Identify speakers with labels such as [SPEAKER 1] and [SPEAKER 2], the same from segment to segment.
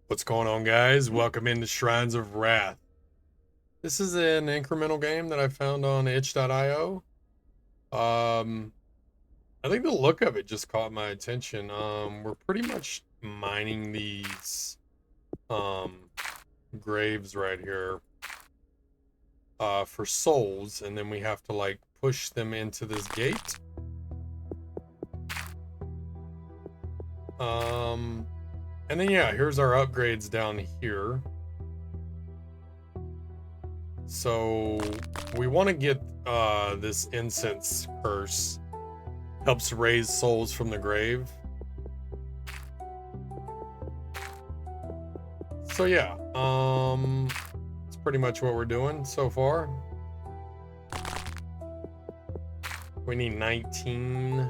[SPEAKER 1] What's going on, guys? Welcome into Shrines of Wrath. This is an incremental game that I found on itch.io. Um, I think the look of it just caught my attention. We're pretty much mining these um graves right here for souls, and then we have to like push them into this gate. And then yeah, here's our upgrades down here. So we want to get this incense curse. Helps raise souls from the grave. So yeah, it's pretty much what we're doing so far. We need 19.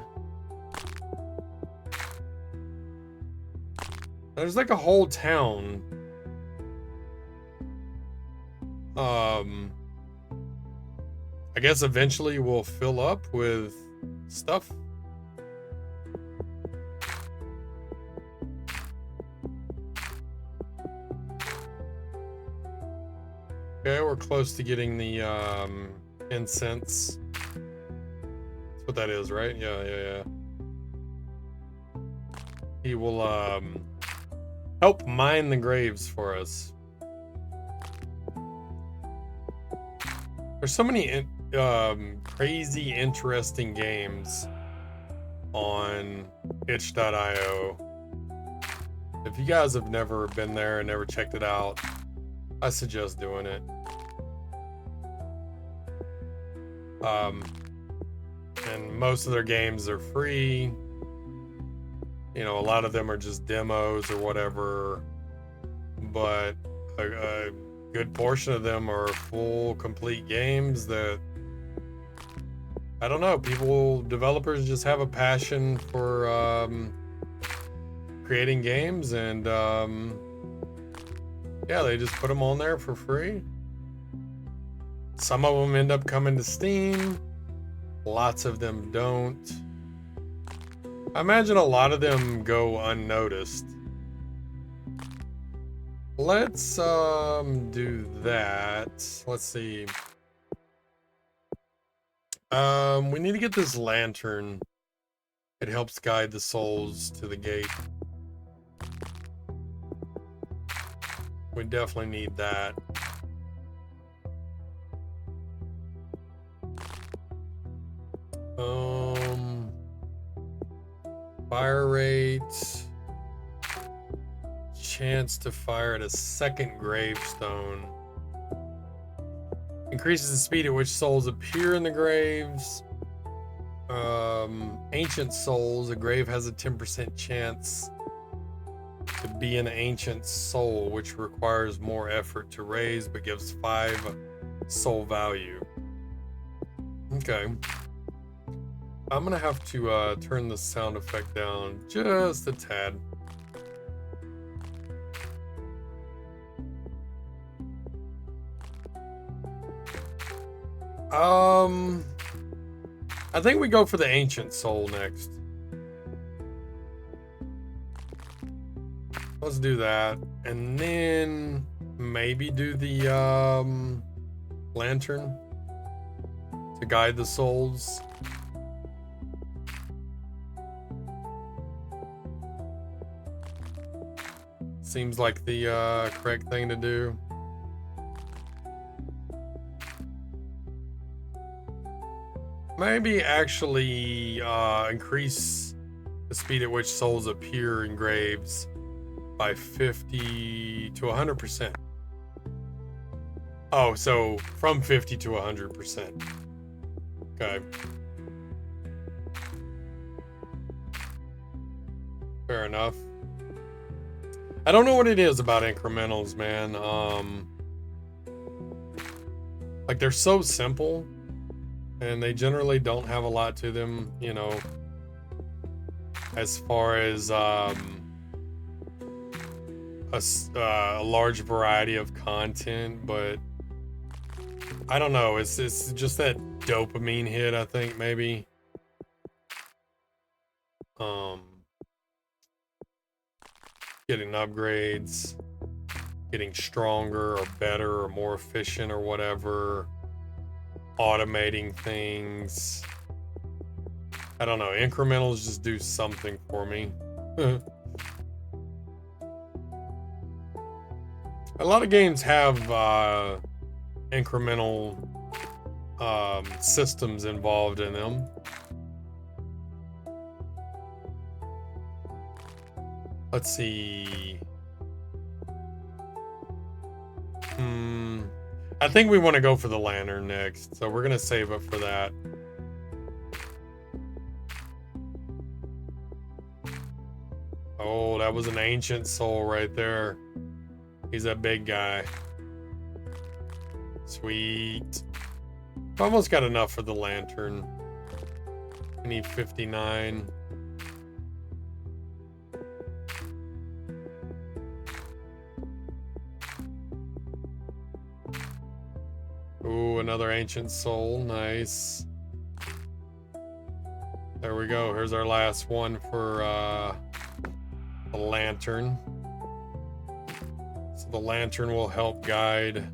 [SPEAKER 1] There's like a whole town. I guess eventually we'll fill up with stuff. Okay, we're close to getting the incense. That's what that is, right? Yeah. He will help mine the graves for us. There's so many crazy, interesting games on itch.io. If you guys have never been there and never checked it out, I suggest doing it. And most of their games are free. You know, a lot of them are just demos or whatever, but a good portion of them are full, complete games that, I don't know, developers just have a passion for creating games, and yeah, they just put them on there for free. Some of them end up coming to Steam. Lots of them don't. I imagine a lot of them go unnoticed. Let's do that. Let's see. We need to get this lantern. It helps guide the souls to the gate. We definitely need that. Fire rate. Chance to fire at a second gravestone. Increases the speed at which souls appear in the graves. Ancient souls. A grave has a 10% chance to be an ancient soul, which requires more effort to raise, but gives 5 soul value. Okay. I'm gonna have to turn the sound effect down just a tad. I think we go for the ancient soul next. Let's do that, and then maybe do the lantern to guide the souls. Seems like the correct thing to do. Maybe actually increase the speed at which souls appear in graves by 50 to 100%. Oh, so from 50 to 100%. Okay. Fair enough. I don't know what it is about incrementals, man. Like, they're so simple, and they generally don't have a lot to them, you know, as far as a large variety of content. But I don't know, it's just that dopamine hit, I think, maybe. Getting upgrades. getting stronger or better or more efficient or whatever, automating things. I don't know, incrementals just do something for me. A lot of games have incremental systems involved in them. Let's see. I think we want to go for the lantern next, so we're gonna save up for that. Oh, that was an ancient soul right there. He's a big guy. Sweet. Almost got enough for the lantern. I need 59. Ooh, another ancient soul. Nice. There we go. Here's our last one for the lantern. So the lantern will help guide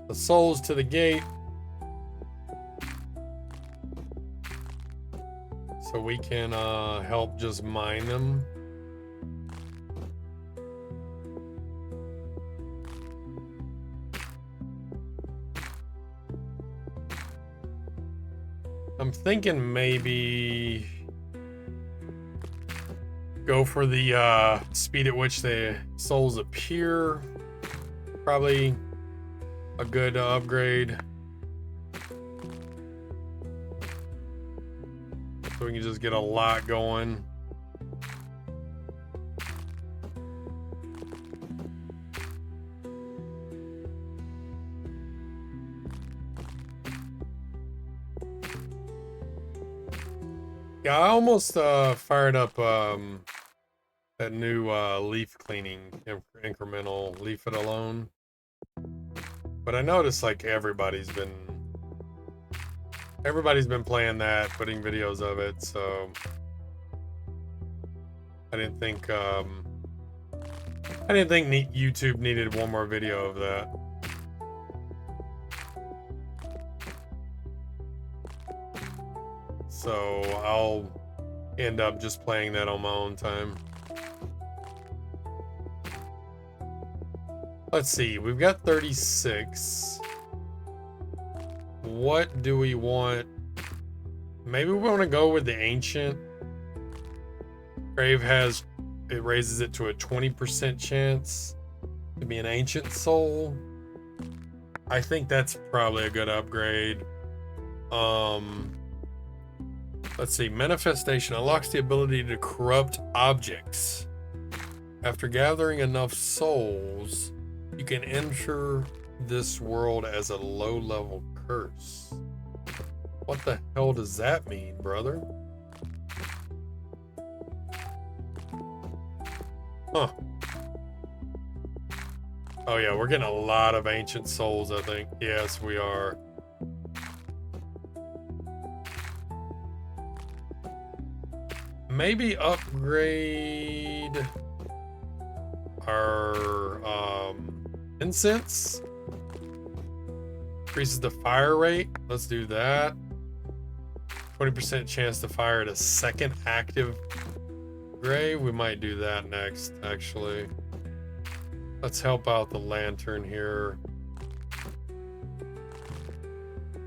[SPEAKER 1] the souls to the gate, so we can help just mine them. I'm thinking maybe go for the speed at which the souls appear. Probably a good upgrade. So we can just get a lot going. Yeah, I almost fired up that new leaf cleaning incremental, leave it alone. But I noticed like everybody's been playing that, putting videos of it, so I didn't think YouTube needed one more video of that. So I'll end up just playing that on my own time. Let's see, we've got 36. What do we want? Maybe we want to go with the ancient. Crave it raises it to a 20% chance to be an ancient soul. I think that's probably a good upgrade. Let's see, manifestation unlocks the ability to corrupt objects. After gathering enough souls, you can enter this world as a low-level curse. What the hell does that mean, brother? Huh. Oh yeah, we're getting a lot of ancient souls, I think. Yes, we are. Maybe upgrade our incense. Increases the fire rate. Let's do that. 20% chance to fire at a second active gray. We might do that next, actually. Let's help out the lantern here.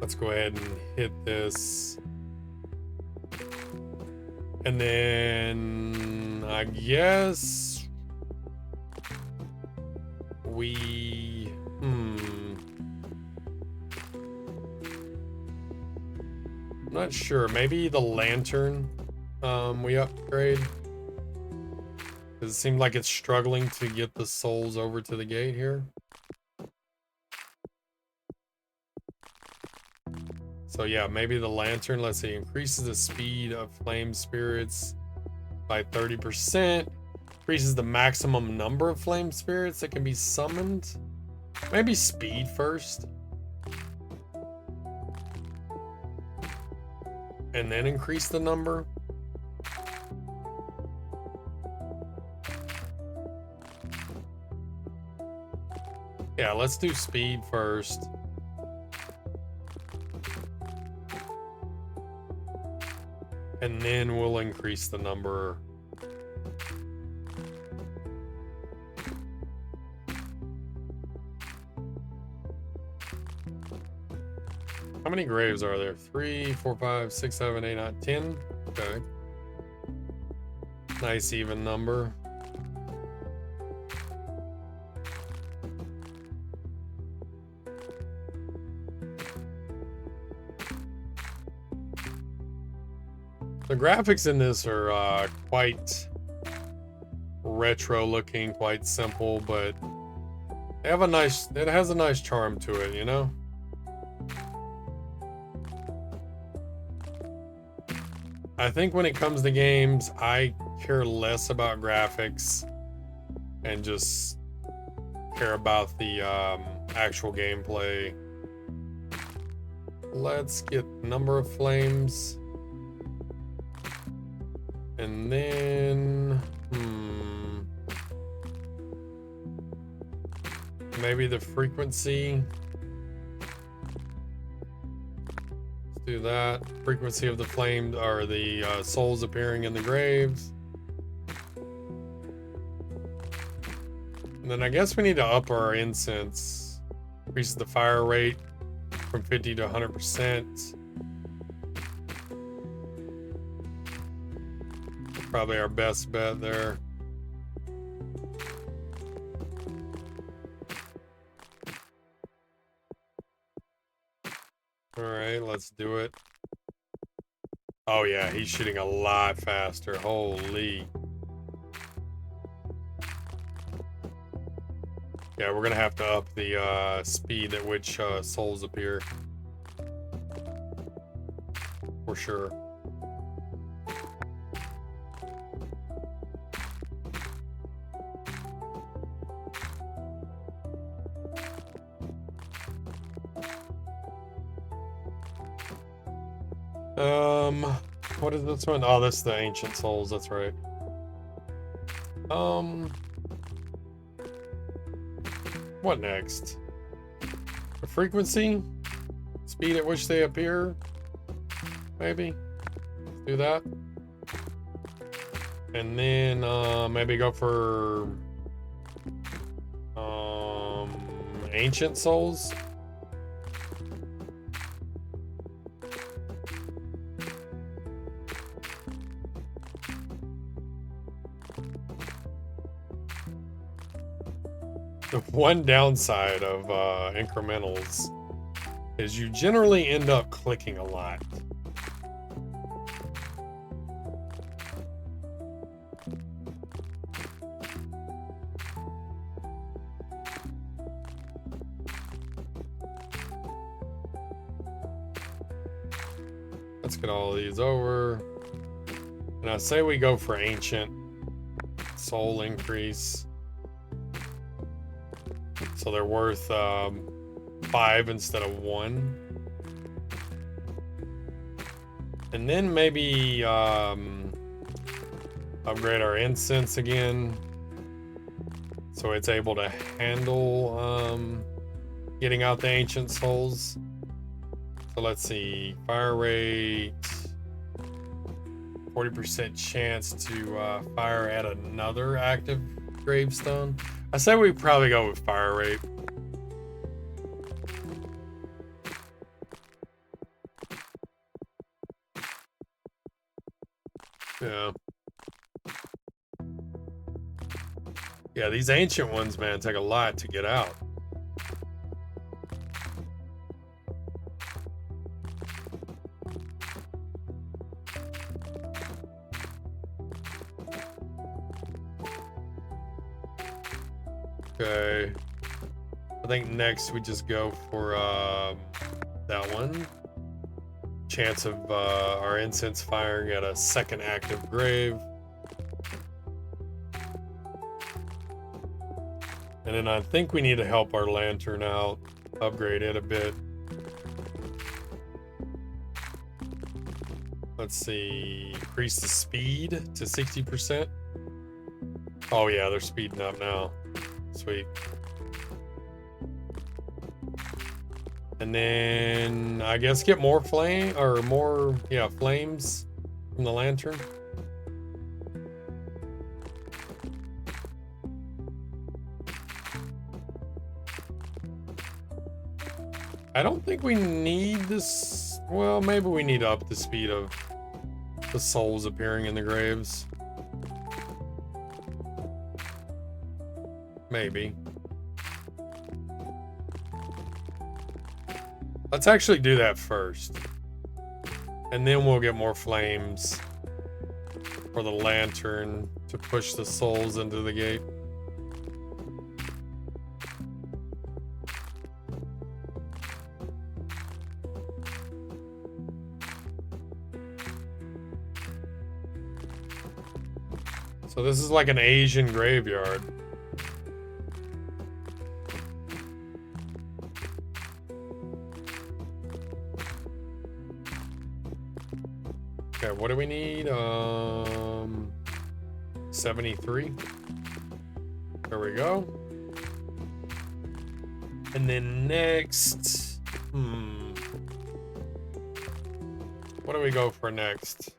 [SPEAKER 1] Let's go ahead and hit this. And then I guess we I'm not sure. Maybe the lantern we upgrade. Does it seem like it's struggling to get the souls over to the gate here? So yeah, maybe the lantern, let's see, increases the speed of flame spirits by 30%. Increases the maximum number of flame spirits that can be summoned. Maybe speed first. And then increase the number. Yeah, let's do speed first. And then we'll increase the number. How many graves are there? 3, 4, 5, 6, 7, 8, 9, 10? Okay. Nice even number. The graphics in this are quite retro looking, quite simple, but they have it has a nice charm to it, you know? I think when it comes to games, I care less about graphics and just care about the actual gameplay. Let's get number of flames. And then, maybe the frequency. Let's do that. Frequency of the flame, or the souls appearing in the graves. And then I guess we need to up our incense. Increases the fire rate from 50 to 100%. Probably our best bet there. All right, let's do it. Oh yeah, he's shooting a lot faster. Holy. Yeah, we're gonna have to up the speed at which souls appear. For sure. What is this one? Oh, this is the Ancient Souls, that's right. What next? The frequency? Speed at which they appear? Maybe? Let's do that. And then, maybe go for, Ancient Souls? The one downside of incrementals is you generally end up clicking a lot. Let's get all of these over. And I say we go for Ancient Soul increase. So they're worth 5 instead of 1. And then maybe upgrade our incense again, so it's able to handle getting out the Ancient Souls. So let's see, fire rate, 40% chance to fire at another active gravestone. I say we probably go with fire rate. Yeah. Yeah, these ancient ones, man, take a lot to get out. Okay. I think next we just go for that one. Chance of our incense firing at a second active grave. And then I think we need to help our lantern out, upgrade it a bit. Let's see, increase the speed to 60%. Oh yeah, they're speeding up now. Sweet. And then I guess get more flame or more, yeah, flames from the lantern. I don't think we need this. Well, maybe we need to up the speed of the souls appearing in the graves. Maybe. Let's actually do that first. And then we'll get more flames for the lantern to push the souls into the gate. So this is like an Asian graveyard. Okay, what do we need? 73. There we go. And then next, what do we go for next?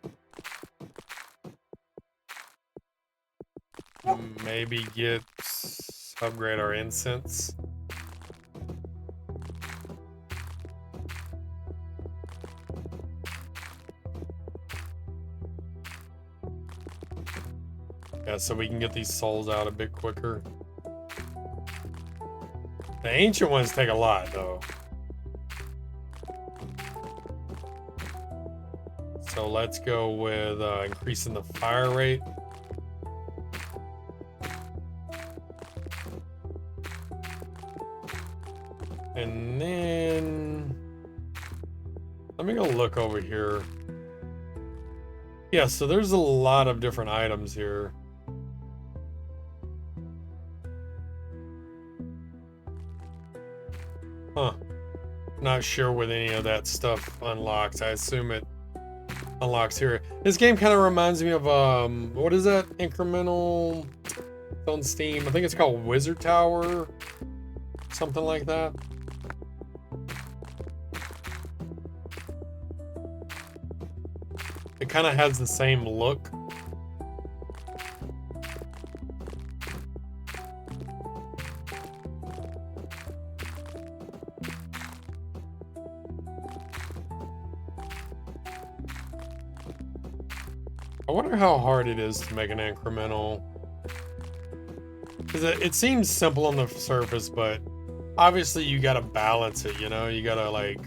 [SPEAKER 1] Maybe upgrade our incense. Yeah, so we can get these souls out a bit quicker. The ancient ones take a lot, though. So let's go with increasing the fire rate. And then let me go look over here. Yeah, so there's a lot of different items here. Huh. Not sure what any of that stuff unlocks. I assume it unlocks here. This game kind of reminds me of what is that? Incremental. It's on Steam. I think it's called Wizard Tower. Something like that. It kind of has the same look. I wonder how hard it is to make an incremental. Because it seems simple on the surface, but obviously you gotta balance it, you know? You gotta, like,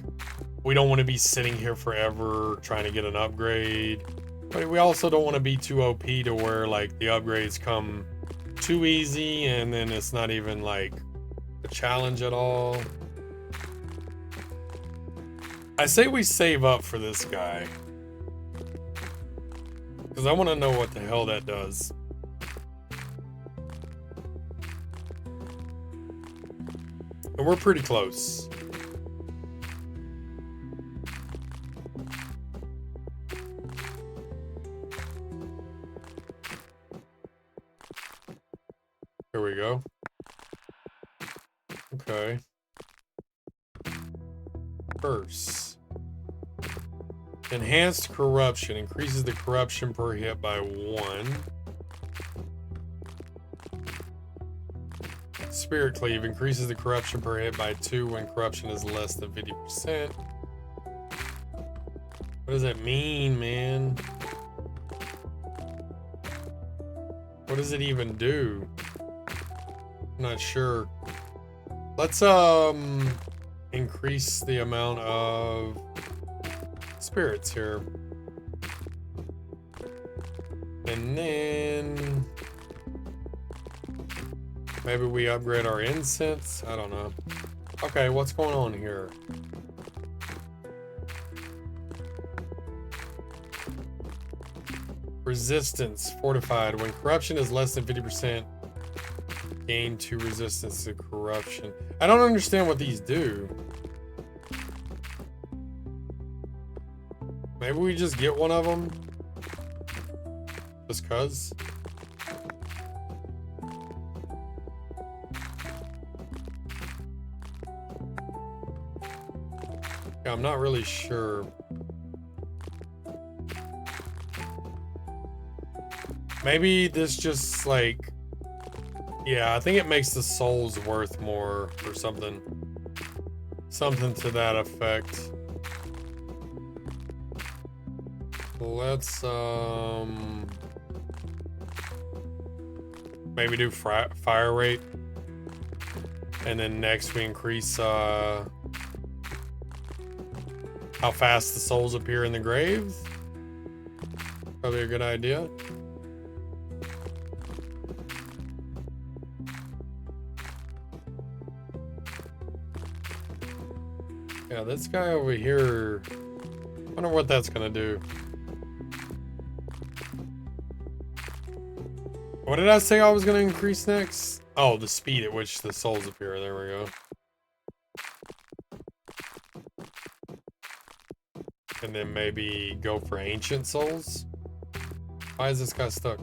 [SPEAKER 1] we don't want to be sitting here forever trying to get an upgrade. But we also don't want to be too OP to where, like, the upgrades come too easy and then it's not even, like, a challenge at all. I say we save up for this guy. Because I want to know what the hell that does. And we're pretty close. Here we go. Okay. Curse. Enhanced corruption increases the corruption per hit by 1. Spirit cleave increases the corruption per hit by 2 when corruption is less than 50%. What does that mean, man? What does it even do? I'm not sure. Let's increase the amount of spirits here. And then maybe we upgrade our incense. I don't know. Okay, what's going on here? Resistance fortified. When corruption is less than 50%, gain 2 resistance to corruption. I don't understand what these do. Maybe we just get one of them. Just cuz. Yeah, I'm not really sure. Maybe this just like, yeah, I think it makes the souls worth more or something. Something to that effect. Let's maybe do fire rate. And then next we increase how fast the souls appear in the grave. Probably a good idea. Yeah, this guy over here, I wonder what that's gonna do. What did I say I was gonna increase next? Oh, the speed at which the souls appear. There we go. And then maybe go for ancient souls. Why is this guy stuck?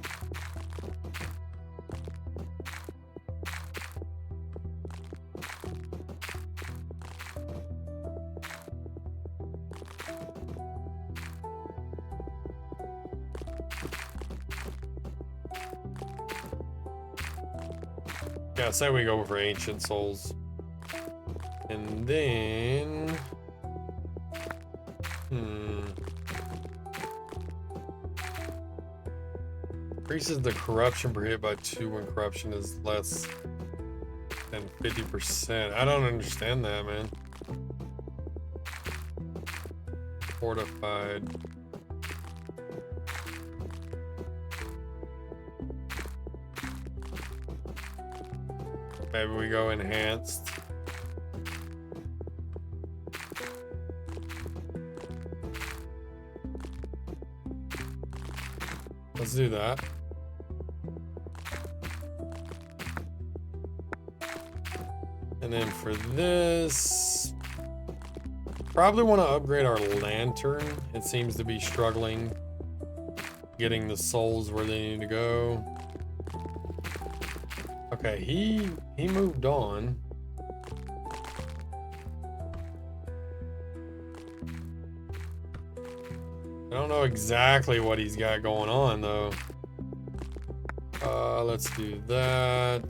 [SPEAKER 1] Yeah, say we go for ancient souls. And then increases the corruption per hit by 2 when corruption is less than 50%. I don't understand that, man. Fortified. Maybe we go enhanced. Let's do that. And then for this, probably want to upgrade our lantern. It seems to be struggling getting the souls where they need to go. Okay, he moved on. I don't know exactly what he's got going on though. Let's do that.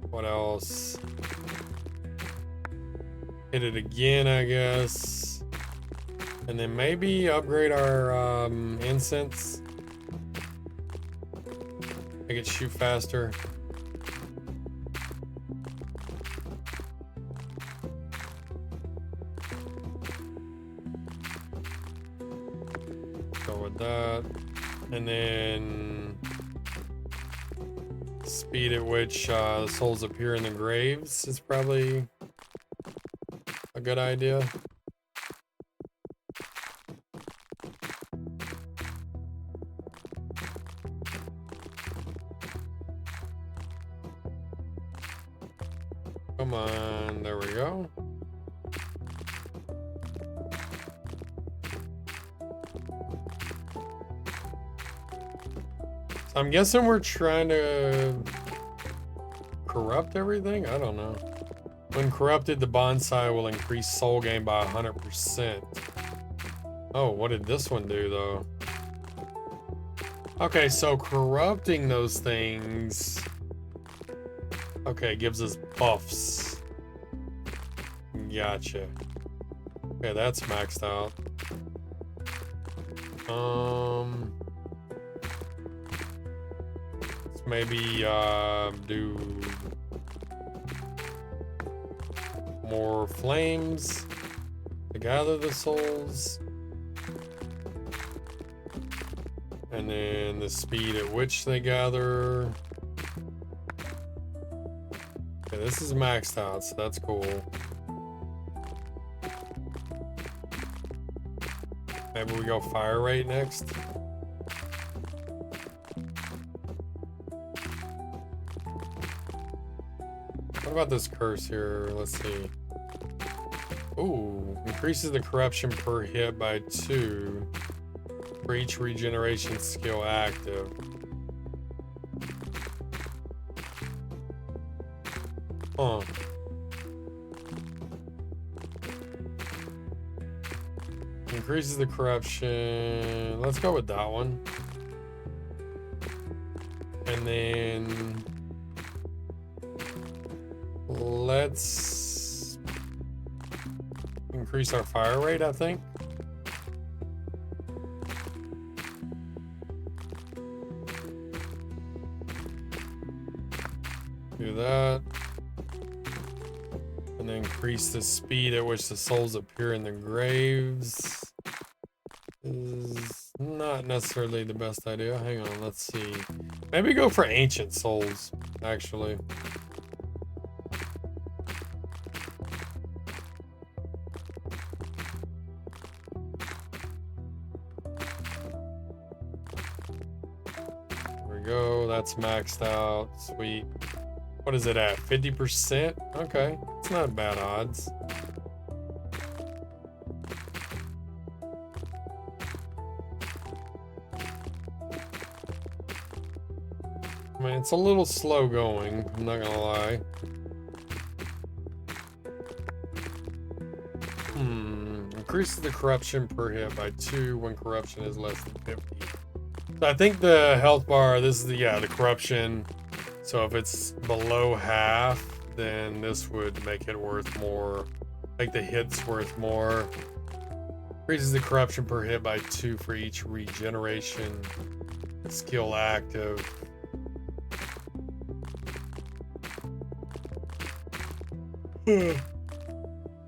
[SPEAKER 1] What else? Hit it again, I guess. And then maybe upgrade our incense. Make it shoot faster. Go with that. And then speed at which the souls appear in the graves is probably a good idea. Come on, there we go. So I'm guessing we're trying to corrupt everything? I don't know. When corrupted, the bonsai will increase soul gain by 100%. Oh, what did this one do though? Okay, so corrupting those things, okay, gives us buffs. Gotcha. Okay, that's maxed out. Let's maybe do more flames to gather the souls. And then the speed at which they gather. Okay, this is maxed out, so that's cool. Maybe we go fire rate next. What about this curse here? Let's see. Ooh, increases the corruption per hit by 2 for each regeneration skill active. Huh. increases the corruption. Let's go with that one. And then let's increase our fire rate, I think. Do that. And then increase the speed at which the souls appear in the graves. Is not necessarily the best idea. Hang on, let's see. Maybe go for ancient souls, actually. There we go. That's maxed out. Sweet. What is it at? 50%? Okay. It's not bad odds. I mean, it's a little slow going, I'm not gonna lie. Increases the corruption per hit by 2 when corruption is less than 50. So I think the health bar, this is the corruption. So if it's below half, then this would make it worth more. Make the hits worth more. Increases the corruption per hit by 2 for each regeneration skill active.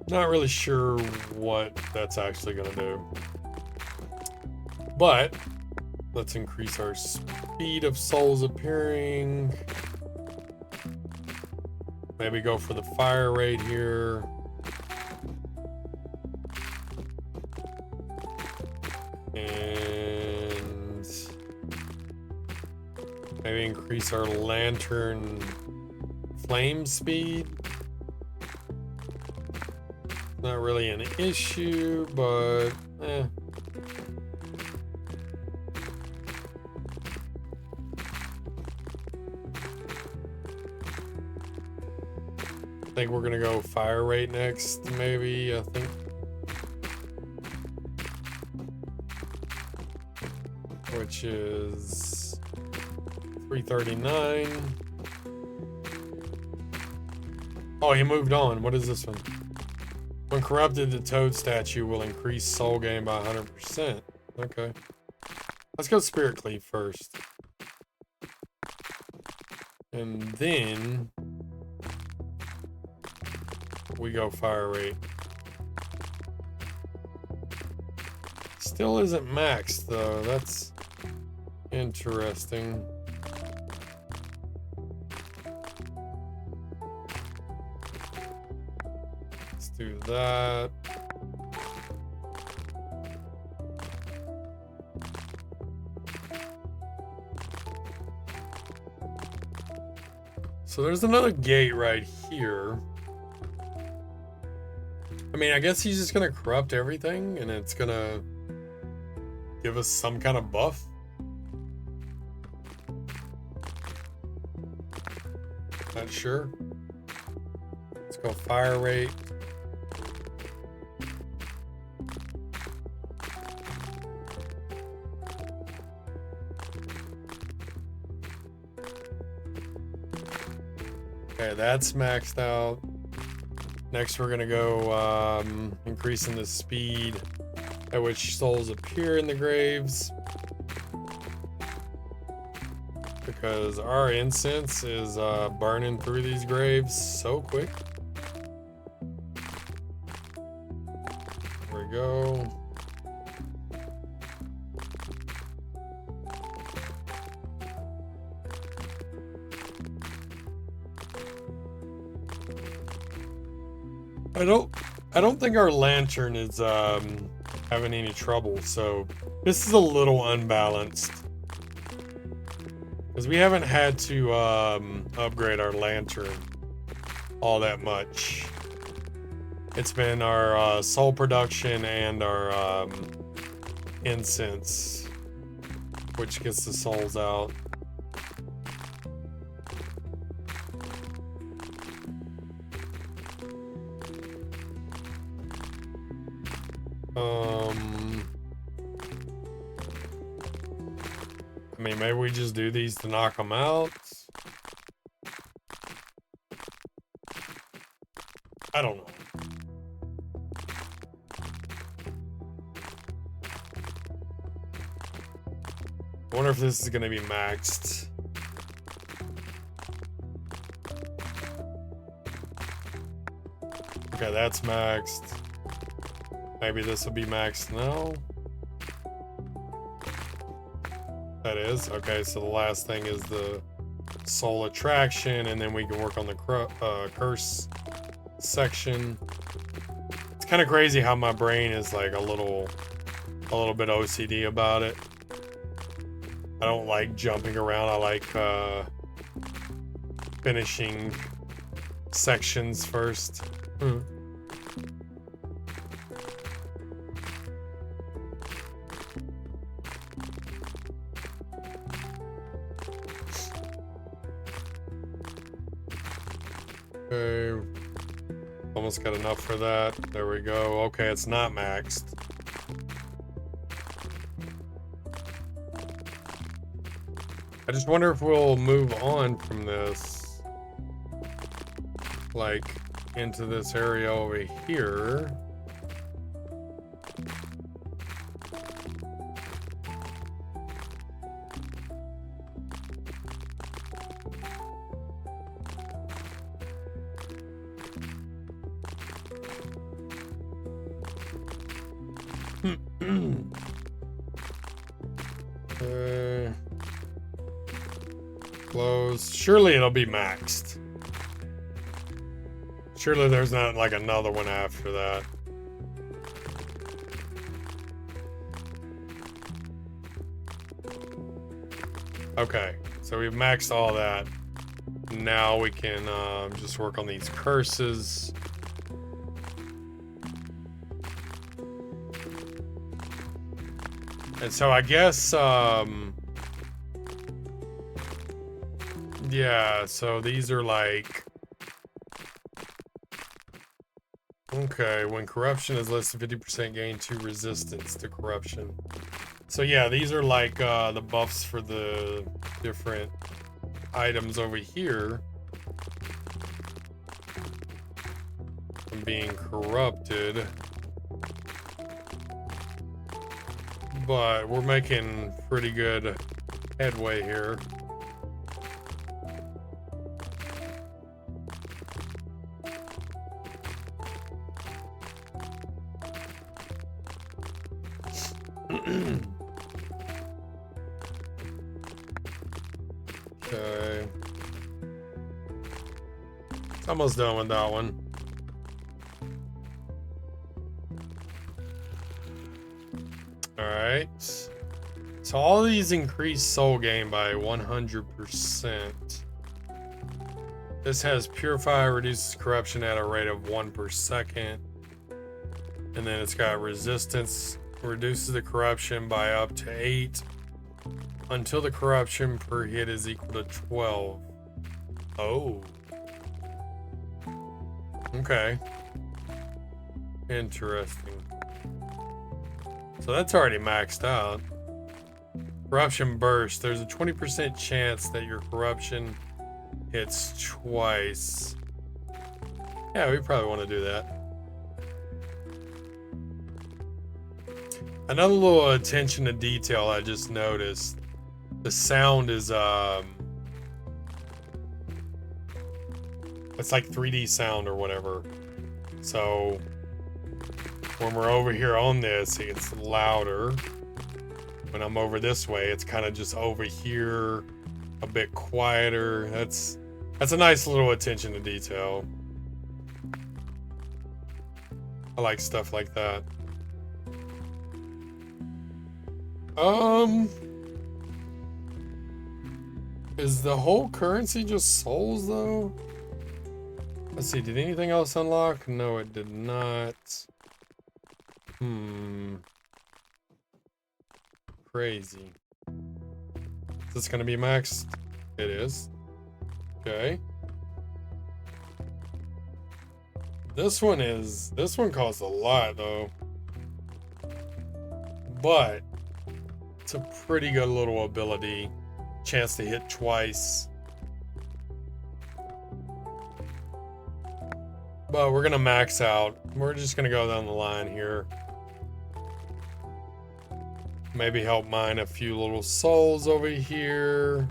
[SPEAKER 1] Not really sure what that's actually gonna do. But let's increase our speed of souls appearing. Maybe go for the fire rate here. And maybe increase our lantern flame speed. Not really an issue, but I think we're gonna go fire rate next, maybe, I think. Which is 339. Oh, he moved on. What is this one? When corrupted, the toad statue will increase soul gain by 100%. Okay. Let's go Spirit Cleave first. And then we go fire rate. Still isn't maxed though. That's interesting. Let's do that. So there's another gate right here. I mean, I guess he's just gonna corrupt everything and it's gonna give us some kind of buff. Not sure. Let's go fire rate. Okay, that's maxed out. Next, we're gonna go increasing the speed at which souls appear in the graves, because our incense is burning through these graves so quick. There we go. I don't think our lantern is having any trouble, so this is a little unbalanced because we haven't had to upgrade our lantern all that much. It's been our soul production and our incense, which gets the souls out. I mean, maybe we just do these to knock them out. I don't know. I wonder if this is going to be maxed. Okay, that's maxed. Maybe this will be maxed now. That is. Okay, so the last thing is the soul attraction, and then we can work on the curse section. It's kind of crazy how my brain is like a little bit OCD about it. I don't like jumping around. I like finishing sections first. Okay, almost got enough for that. There we go. Okay, it's not maxed. I just wonder if we'll move on from this, like, into this area over here. Close. Surely it'll be maxed. Surely there's not like another one after that. Okay, so we've maxed all that. Now we can just work on these curses. And so I guess, yeah, so these are like, okay, when corruption is less than 50% gain 2 resistance to corruption. So yeah, these are like the buffs for the different items over here from being corrupted. But we're making pretty good headway here. Okay. It's almost done with that one. Alright. So all these increase soul gain by 100%. This has purify, reduces corruption at a rate of 1 per second. And then it's got resistance, reduces the corruption by up to 8 until the corruption per hit is equal to 12. Oh. Okay. Interesting. So that's already maxed out. Corruption burst. There's a 20% chance that your corruption hits twice. Yeah, we probably want to do that. Another little attention to detail I just noticed. The sound is it's like 3D sound or whatever. So when we're over here on this, it's louder. When I'm over this way, it's kind of just over here, a bit quieter. That's a nice little attention to detail. I like stuff like that. Is the whole currency just souls though? Let's see, did anything else unlock? No, it did not. Crazy. Is this gonna be maxed? It is. Okay. This one costs a lot though. But It's a pretty good little ability. Chance to hit twice. But we're gonna max out. We're just gonna go down the line here. Maybe help mine a few little souls over here.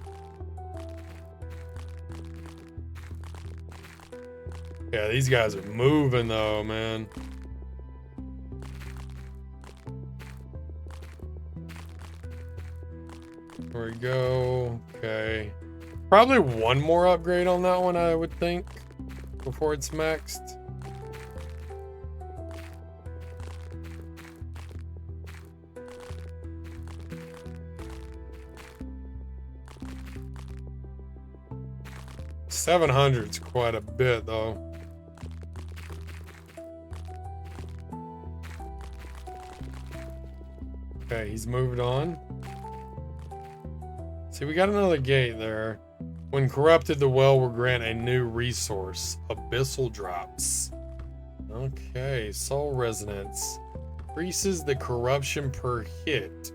[SPEAKER 1] Yeah, these guys are moving though, man. There we go. Okay. Probably one more upgrade on that one, I would think, before it's maxed. $700's quite a bit though. Okay, he's moved on. See, we got another gate there. When corrupted, the well will grant a new resource, abyssal drops. Okay, soul resonance. Increases the corruption per hit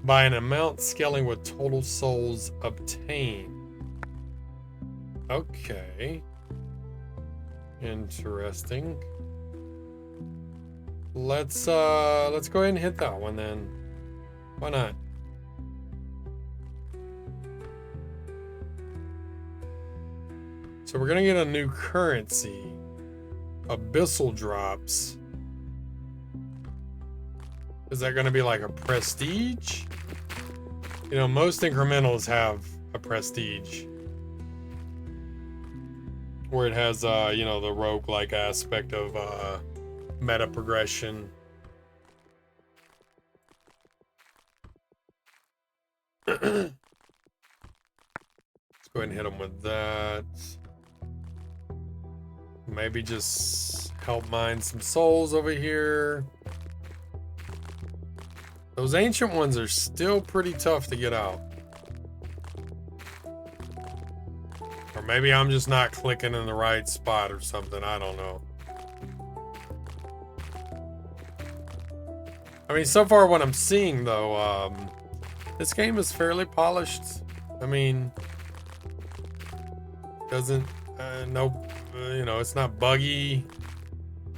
[SPEAKER 1] by an amount scaling with total souls obtained. Okay. Interesting. Let's go ahead and hit that one then. Why not? So we're gonna get a new currency. Abyssal drops. Is that gonna be like a prestige? You know, most incrementals have a prestige. Where it has, you know, the roguelike aspect of meta progression. Let's go ahead and hit them with that. Maybe just help mine some souls over here. Those ancient ones are still pretty tough to get out. Or maybe I'm just not clicking in the right spot or something. I don't know. I mean, so far what I'm seeing though, this game is fairly polished. I mean, doesn't, no, you know, it's not buggy.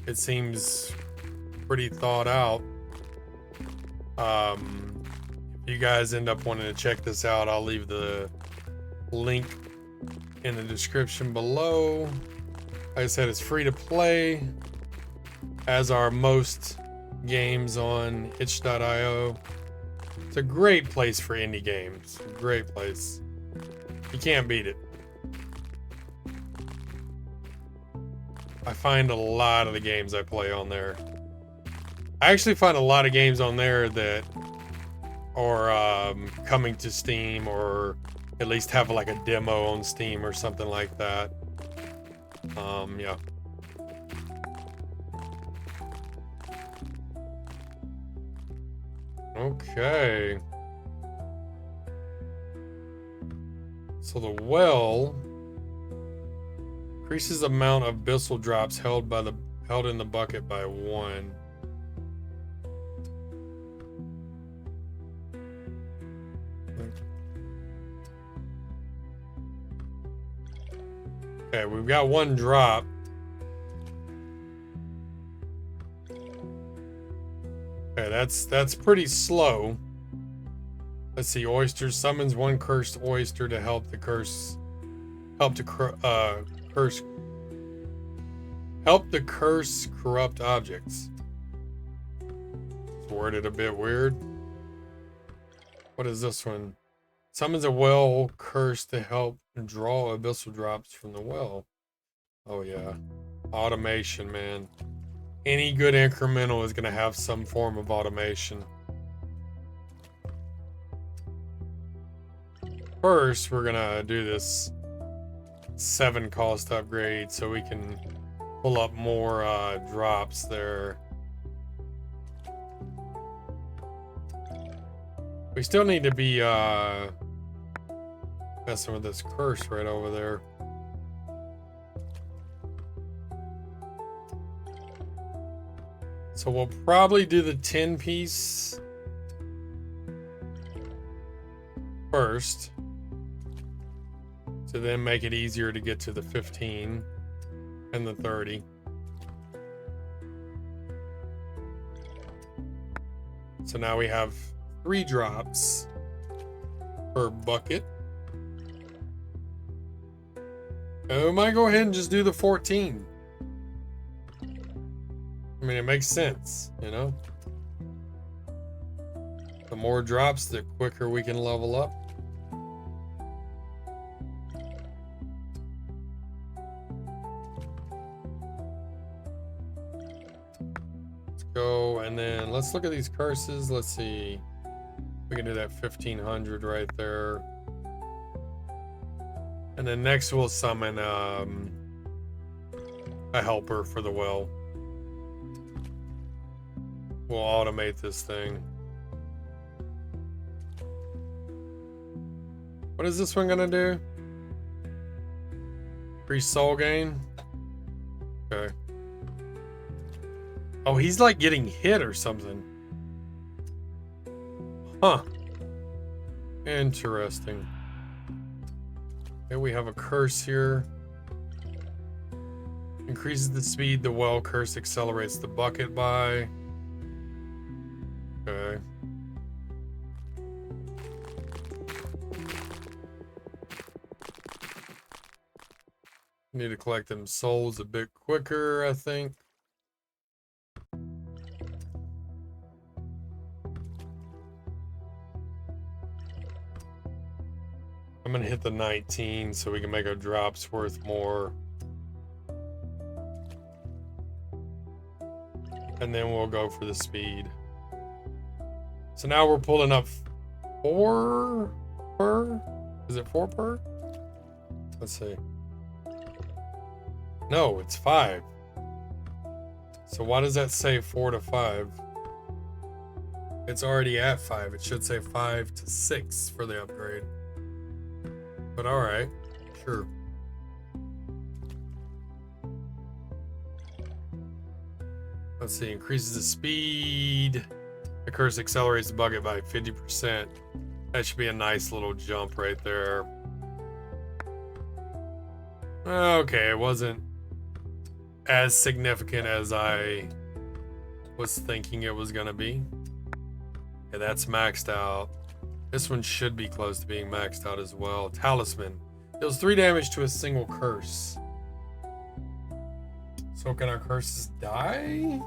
[SPEAKER 1] It seems pretty thought out. If you guys end up wanting to check this out, I'll leave the link in the description below. Like I said, it's free to play, as are most games on itch.io. It's a great place for indie games. A great place. You can't beat it. I find a lot of the games I play on there. I actually find a lot of games on there that are coming to Steam, or at least have like a demo on Steam or something like that. Yeah. Okay. So the well increases the amount of abyssal drops held in the bucket by 1. Okay, we've got 1 drop. Okay, that's pretty slow. Let's see. Oyster summons 1 cursed oyster to help the curse corrupt objects. It's worded a bit weird. What is this one? Summons a well curse to help draw abyssal drops from the well. Oh yeah. Automation, man. Any good incremental is going to have some form of automation. First, we're going to do this 7 cost upgrade so we can pull up more drops there. We still need to be messing with this curse right over there. So we'll probably do the 10 piece first to then make it easier to get to the 15 and the 30. So now we have 3 drops per bucket. I might go ahead and just do the 14. I mean, it makes sense, you know? The more drops, the quicker we can level up. Let's go, and then let's look at these curses. Let's see. We can do that 1500 right there. And then next we'll summon a helper for the well. We'll automate this thing. What is this one gonna do? Increase soul gain? Okay. Oh, he's like getting hit or something. Huh. Interesting. Okay, we have a curse here. Increases the speed the well curse accelerates the bucket by. Okay. Need to collect them souls a bit quicker, I think. I'm gonna hit the 19 so we can make our drops worth more. And then we'll go for the speed. So now we're pulling up 4 per? Is it 4 per? Let's see. No, it's 5. So why does that say 4 to 5? It's already at 5. It should say 5 to 6 for the upgrade. But alright, sure. Let's see, increases the speed. The curse accelerates the bucket by 50%. That should be a nice little jump right there. Okay, it wasn't as significant as I was thinking it was gonna be. Okay, that's maxed out. This one should be close to being maxed out as well. Talisman. Deals 3 damage to a single curse. So can our curses die?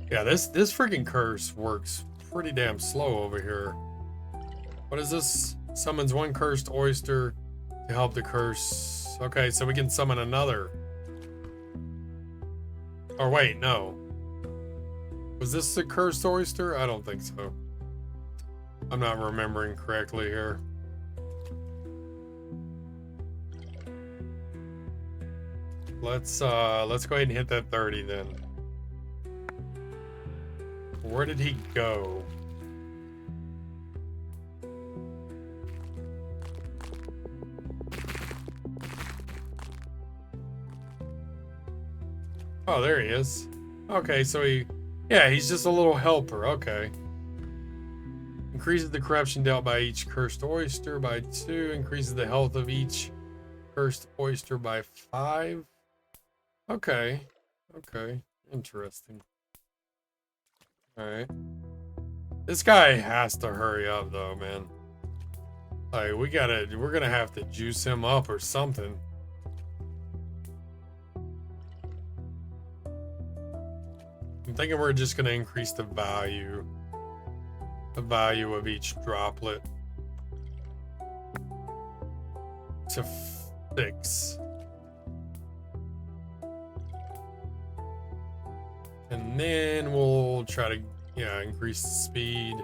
[SPEAKER 1] Yeah, this freaking curse works pretty damn slow over here. What is this? Summons 1 cursed oyster to help the curse. Okay, so we can summon another. Or wait, no. Was this the cursed oyster? I don't think so. I'm not remembering correctly here. Let's go ahead and hit that 30 then. Where did he go? Oh, there he is. Okay, so he's just a little helper. Okay. Increases the corruption dealt by each cursed oyster by 2. Increases the health of each cursed oyster by 5. Okay. Okay. Interesting. Alright. This guy has to hurry up though, man. Like, we're gonna have to juice him up or something. I'm thinking we're just gonna increase the value of each droplet to 6. And then we'll try to, increase the speed.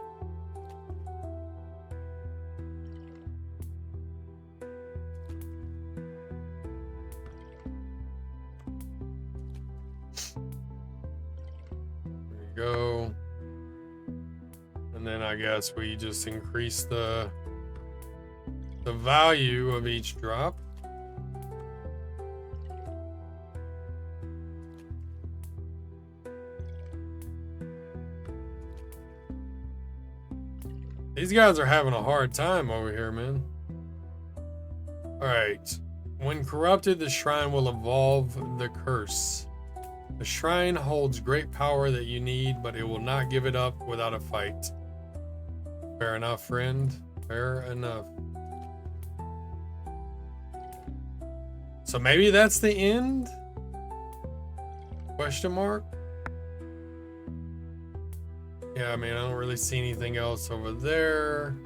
[SPEAKER 1] There we go. And then I guess we just increase the value of each drop. These guys are having a hard time over here, man. Alright. When corrupted, the shrine will evolve the curse. The shrine holds great power that you need, but it will not give it up without a fight. Fair enough, friend. Fair enough. So maybe that's the end? Question mark? Yeah, I mean, I don't really see anything else over there.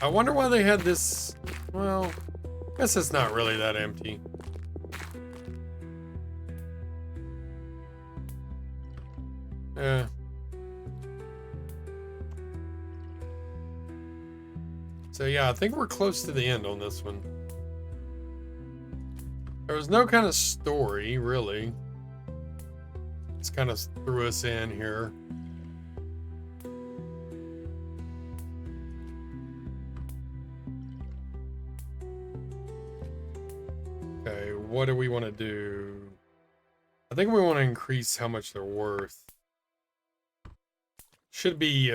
[SPEAKER 1] I wonder why they had this. Well, I guess it's not really that empty. Yeah. So yeah, I think we're close to the end on this one. There was no kind of story, really. It's kind of threw us in here. Okay, what do we want to do? I think we want to increase how much they're worth. Should be,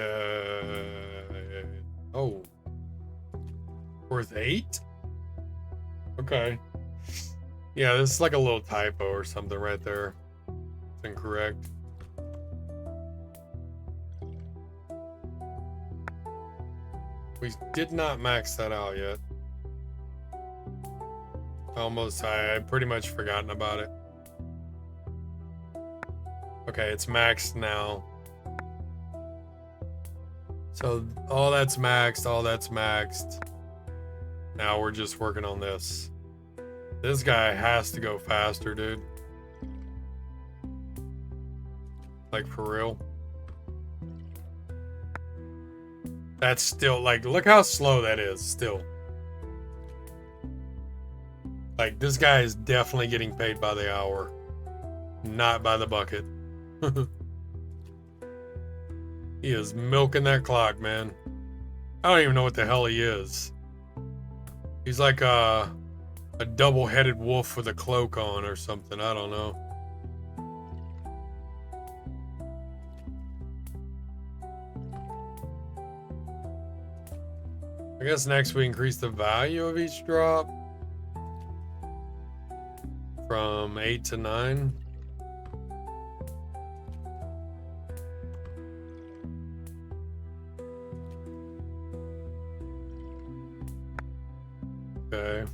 [SPEAKER 1] oh. Worth 8? Okay. Yeah, this is like a little typo or something right there. It's incorrect. We did not max that out yet. I pretty much forgotten about it. Okay, it's maxed now. So all that's maxed, all that's maxed. Now we're just working on this. This guy has to go faster, dude. Like, for real. That's still, like, look how slow that is, still. Like, this guy is definitely getting paid by the hour. Not by the bucket. He is milking that clock, man. I don't even know what the hell he is. He's like a double-headed wolf with a cloak on or something. I don't know. I guess next we increase the value of each drop from 8 to 9. Okay.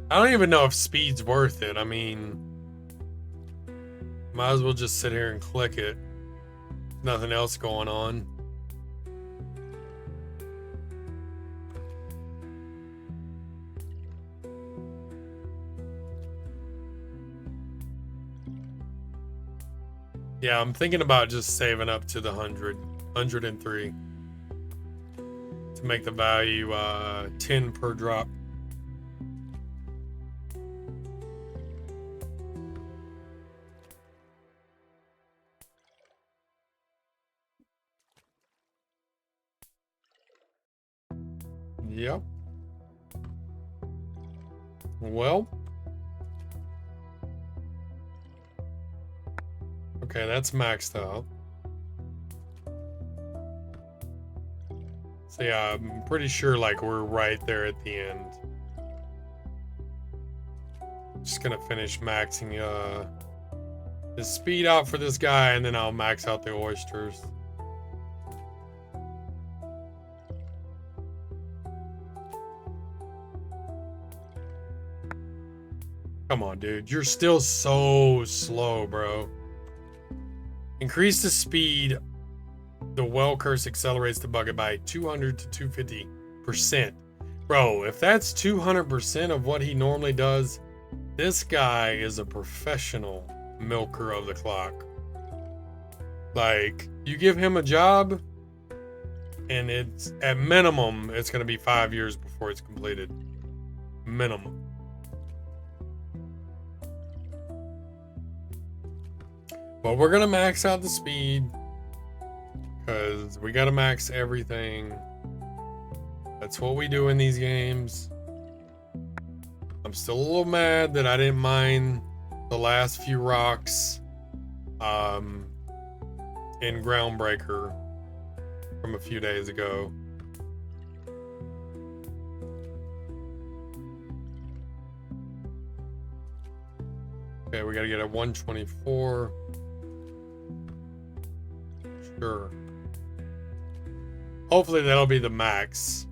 [SPEAKER 1] I don't even know if speed's worth it. I mean, might as well just sit here and click it. Nothing else going on. Yeah, I'm thinking about just saving up to the 103 to make the value 10 per drop. Yep. Well. Okay, that's maxed out. So yeah, I'm pretty sure like we're right there at the end. Just gonna finish maxing the speed out for this guy, and then I'll max out the oysters. Come on, dude. You're still so slow, bro. Increase the speed. The well curse accelerates the bucket by 200 to 250%. Bro, if that's 200% of what he normally does, this guy is a professional milker of the clock. Like, you give him a job, and it's at minimum, it's going to be 5 years before it's completed. Minimum. But we're going to max out the speed, because we got to max everything. That's what we do in these games. I'm still a little mad that I didn't mine the last few rocks in Groundbreaker from a few days ago. Okay, we gotta get a 124. Sure. Hopefully that'll be the max.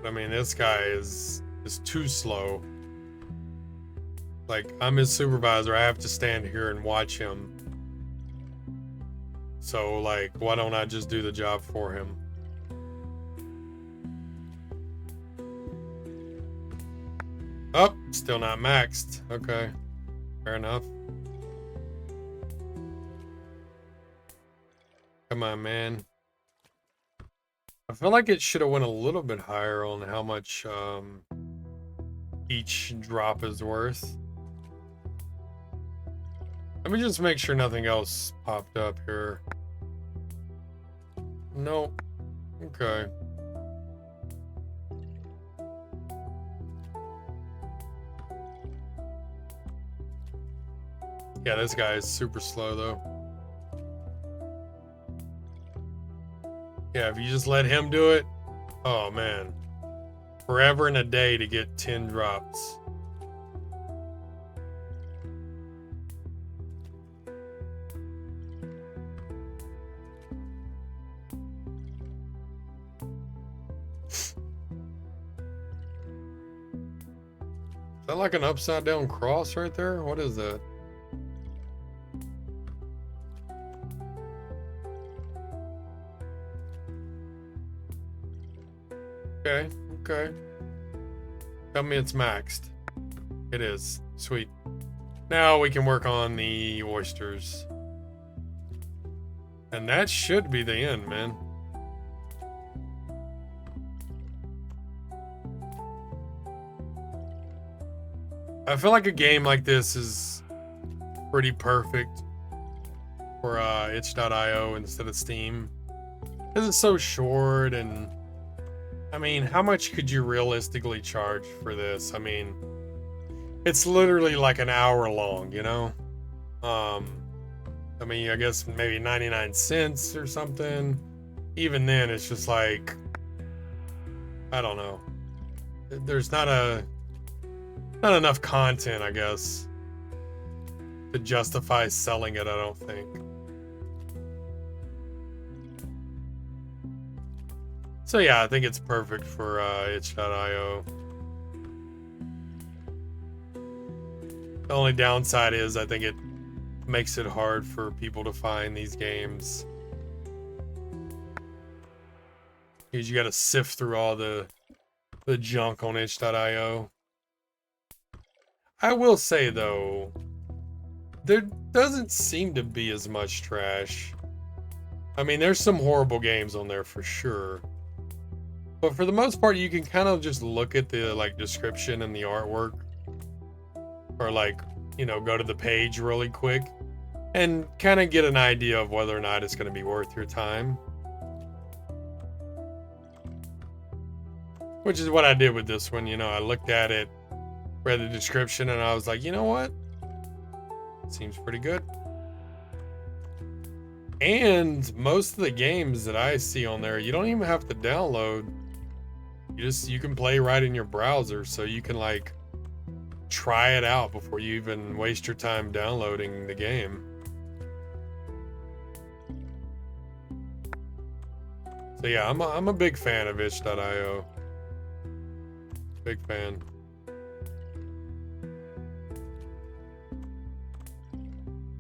[SPEAKER 1] I mean, this guy is too slow. Like, I'm his supervisor. I have to stand here and watch him. So, like, why don't I just do the job for him? Oh, still not maxed. Okay, fair enough. Come on, man. I feel like it should have went a little bit higher on how much each drop is worth. Let me just make sure nothing else popped up here. Nope. Okay. Yeah, this guy is super slow though. Yeah, if you just let him do it, oh man. Forever and a day to get 10 drops. Is that like an upside down cross right there? What is that? Okay, okay. Tell me it's maxed. It is. Sweet. Now we can work on the oysters. And that should be the end, man. I feel like a game like this is pretty perfect for itch.io instead of Steam. Because it's so short, and I mean, how much could you realistically charge for this? I mean, it's literally like an hour long, you know? I mean, I guess maybe 99 cents or something. Even then, it's just like, I don't know. There's not enough content, I guess, to justify selling it, I don't think. So yeah, I think it's perfect for itch.io. The only downside is I think it makes it hard for people to find these games. Because you gotta sift through all the junk on itch.io. I will say though, there doesn't seem to be as much trash. I mean, there's some horrible games on there for sure. But for the most part, you can kind of just look at the like description and the artwork, or like, you know, go to the page really quick and kind of get an idea of whether or not it's going to be worth your time. Which is what I did with this one. You know, I looked at it, read the description, and I was like, you know what? Seems pretty good. And most of the games that I see on there, you don't even have to download. You can play right in your browser, so you can like try it out before you even waste your time downloading the game. So yeah, I'm a big fan of itch.io. Big fan.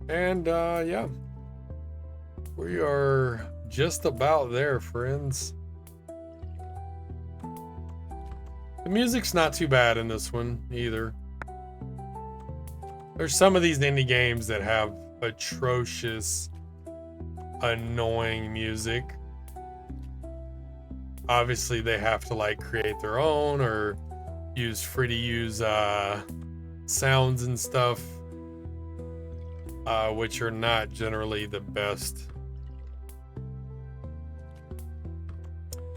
[SPEAKER 1] And yeah, we are just about there, friends. The music's not too bad in this one either. There's some of these indie games that have atrocious, annoying music. Obviously, they have to like create their own or use free to use sounds and stuff, which are not generally the best.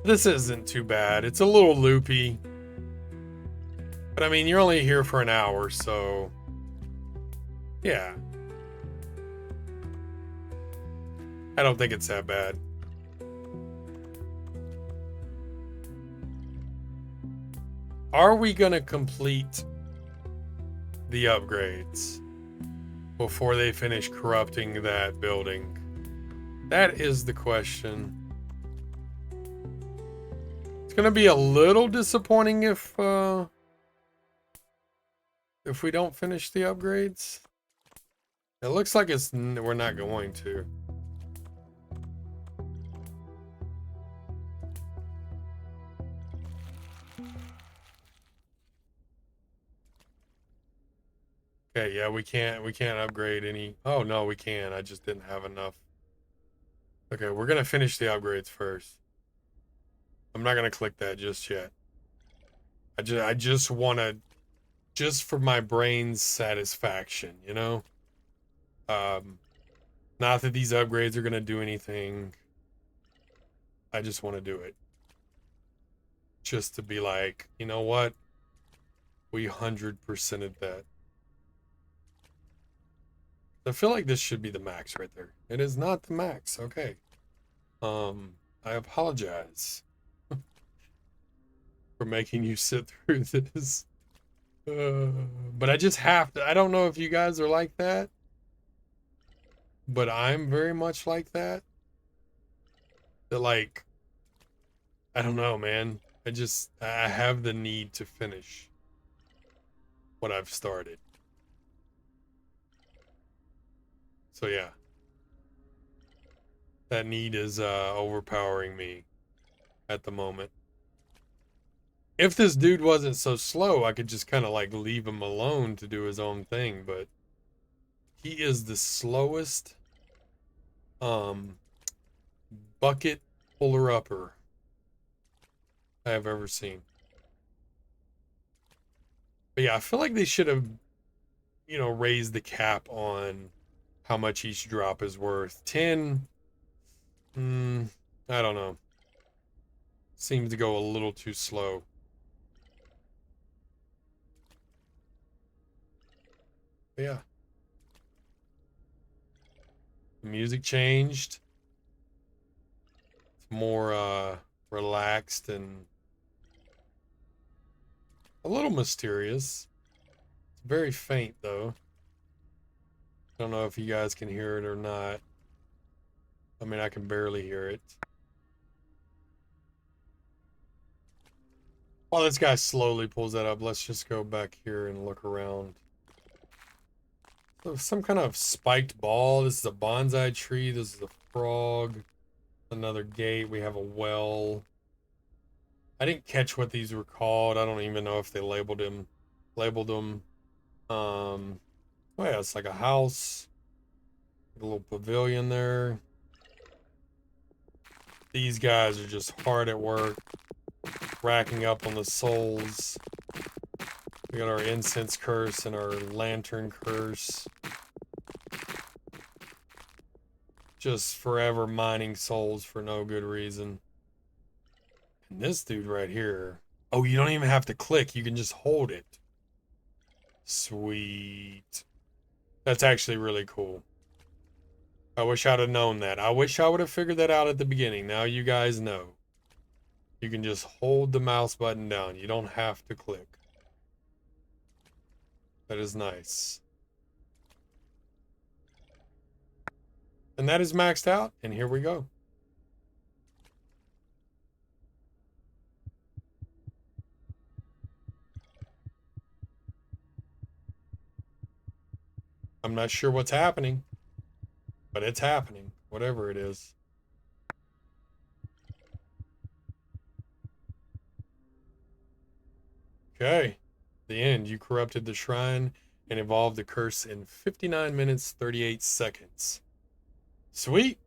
[SPEAKER 1] This isn't too bad. It's a little loopy. But I mean, you're only here for an hour, so yeah. I don't think it's that bad. Are we gonna complete the upgrades before they finish corrupting that building? That is the question. It's gonna be a little disappointing if we don't finish the upgrades. It looks like we're not going to. Okay, yeah, we can't upgrade any. Oh no, we can. I just didn't have enough. Okay, we're gonna finish the upgrades first. I'm not gonna click that just yet. I just wanna, just for my brain's satisfaction, you know? Not that these upgrades are gonna do anything. I just want to do it. Just to be like, you know what? We 100%ed that. I feel like this should be the max right there. It is not the max. Okay. I apologize for making you sit through this. But I just have to. I don't know if you guys are like that, but I'm very much like that. That, like, I don't know, man. I have the need to finish what I've started. So yeah. That need is overpowering me at the moment. If this dude wasn't so slow, I could just kind of like leave him alone to do his own thing, but he is the slowest bucket puller-upper I have ever seen. But yeah, I feel like they should have, you know, raised the cap on how much each drop is worth. 10, I don't know. Seems to go a little too slow. But yeah. The music changed. It's more relaxed and a little mysterious. It's very faint though. I don't know if you guys can hear it or not. I mean, I can barely hear it. While this guy slowly pulls that up, let's just go back here and look around. So some kind of spiked ball. This is a bonsai tree. This is a frog. Another gate. We have a well. I didn't catch what these were called. I don't even know if they labeled them. Oh yeah, it's like a house. A little pavilion there. These guys are just hard at work, racking up on the souls. We got our incense curse and our lantern curse. Just forever mining souls for no good reason. And this dude right here. Oh, you don't even have to click. You can just hold it. Sweet. That's actually really cool. I wish I'd have known that. I wish I would have figured that out at the beginning. Now you guys know. You can just hold the mouse button down. You don't have to click. That is nice. And that is maxed out, and here we go. I'm not sure what's happening, but it's happening, whatever it is. Okay, the end. You corrupted the shrine and evolved the curse in 59 minutes, 38 seconds. Sweet.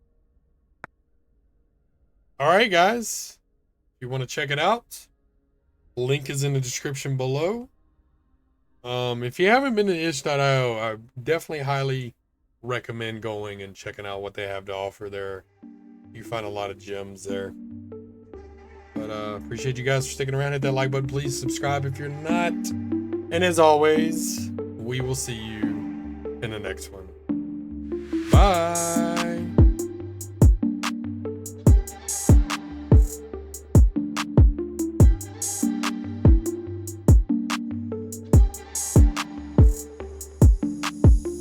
[SPEAKER 1] All right, guys. If you want to check it out, link is in the description below. If you haven't been to itch.io, I definitely highly recommend going and checking out what they have to offer there. You find a lot of gems there. But appreciate you guys for sticking around. Hit that like button, please. Subscribe if you're not. And as always, we will see you in the next one. Bye.